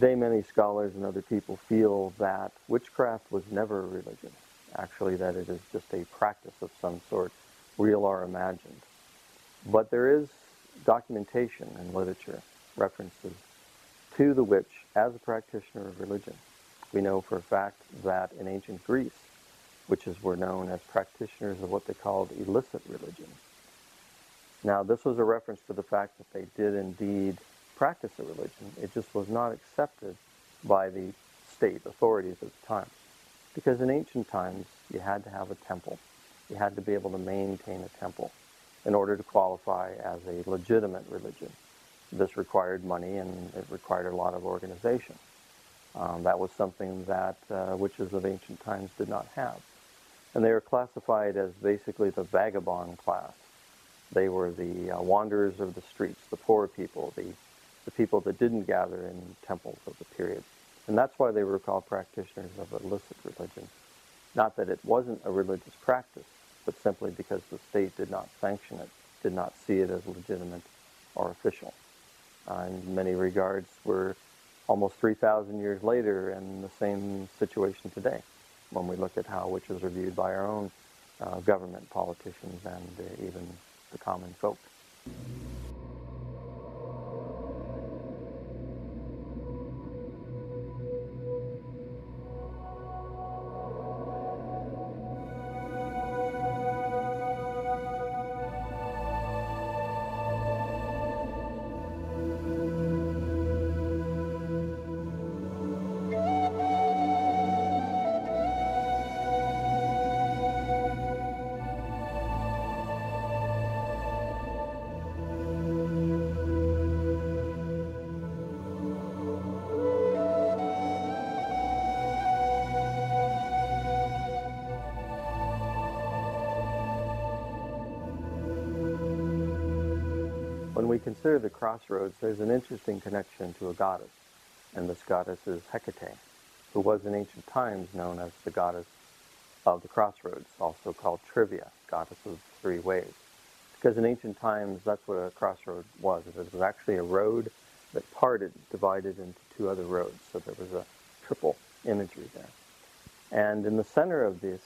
Today, many scholars and other people feel that witchcraft was never a religion, actually that it is just a practice of some sort, real or imagined. But there is documentation in literature, references to the witch as a practitioner of religion. We know for a fact that in ancient Greece, witches were known as practitioners of what they called illicit religion. Now, this was a reference to the fact that they did indeed practice a religion. It just was not accepted by the state authorities at the time. Because in ancient times, you had to have a temple. You had to be able to maintain a temple in order to qualify as a legitimate religion. This required money and it required a lot of organization. That was something that witches of ancient times did not have. And they were classified as basically the vagabond class. They were the wanderers of the streets, the poor people, the people that didn't gather in temples of the period. And that's why they were called practitioners of illicit religion. Not that it wasn't a religious practice, but simply because the state did not sanction it, did not see it as legitimate or official. In many regards, we're almost 3,000 years later in the same situation today, when we look at how witches are viewed by our own government, politicians, and even the common folk. When we consider the crossroads, there's an interesting connection to a goddess, and this goddess is Hecate, who was in ancient times known as the goddess of the crossroads, also called Trivia, goddess of the three ways. Because in ancient times, that's what a crossroad was. It was actually a road that parted, divided into two other roads, so there was a triple imagery there. And in the center of this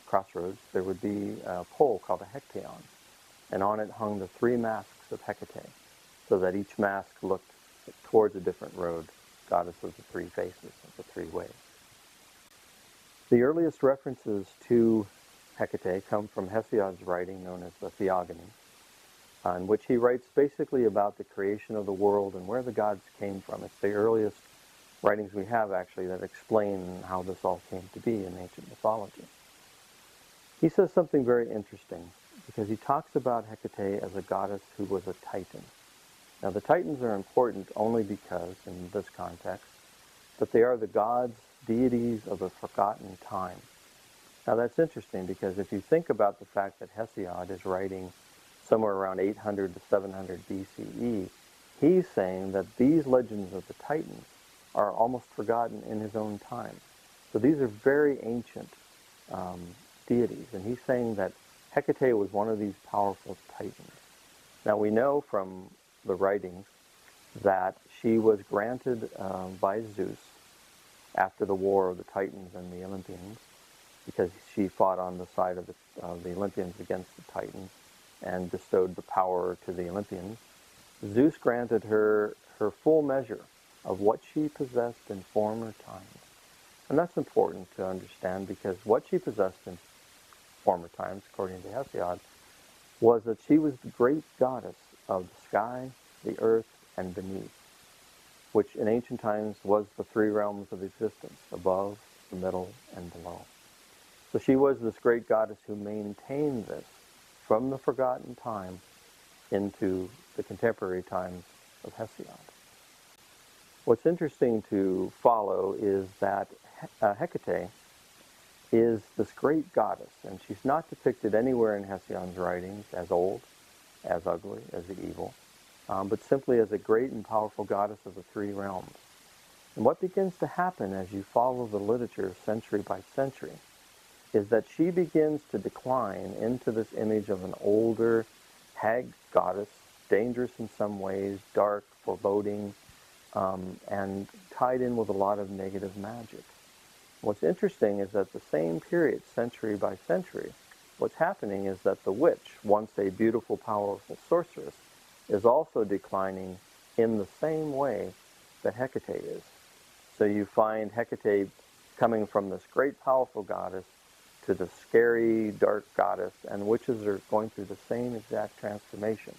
crossroads, there would be a pole called a hectaon, and on it hung the three masks of Hecate, so that each mask looked towards a different road, goddess of the three faces, of the three ways. The earliest references to Hecate come from Hesiod's writing known as the Theogony, in which he writes basically about the creation of the world and where the gods came from. It's the earliest writings we have, actually, that explain how this all came to be in ancient mythology. He says something very interesting, because he talks about Hecate as a goddess who was a titan. Now, the titans are important only because, in this context, that they are the gods, deities of a forgotten time. Now, that's interesting because if you think about the fact that Hesiod is writing somewhere around 800 to 700 BCE, he's saying that these legends of the titans are almost forgotten in his own time. So these are very ancient deities, and he's saying that Hecate was one of these powerful titans. Now, we know from the writings that she was granted by Zeus after the war of the Titans and the Olympians, because she fought on the side of the Olympians against the Titans and bestowed the power to the Olympians. Zeus granted her full measure of what she possessed in former times. And that's important to understand, because what she possessed in former times, according to Hesiod, was that she was the great goddess of the sky, the earth, and beneath, which in ancient times was the three realms of existence, above, the middle, and below. So she was this great goddess who maintained this from the forgotten time into the contemporary times of Hesiod. What's interesting to follow is that Hecate is this great goddess, and she's not depicted anywhere in Hesiod's writings as old, as ugly, as evil, but simply as a great and powerful goddess of the three realms. And what begins to happen as you follow the literature century by century is that she begins to decline into this image of an older, hag goddess, dangerous in some ways, dark, foreboding, and tied in with a lot of negative magic. What's interesting is that the same period, century by century, what's happening is that the witch, once a beautiful, powerful sorceress, is also declining in the same way that Hecate is. So you find Hecate coming from this great, powerful goddess to the scary, dark goddess, and witches are going through the same exact transformation.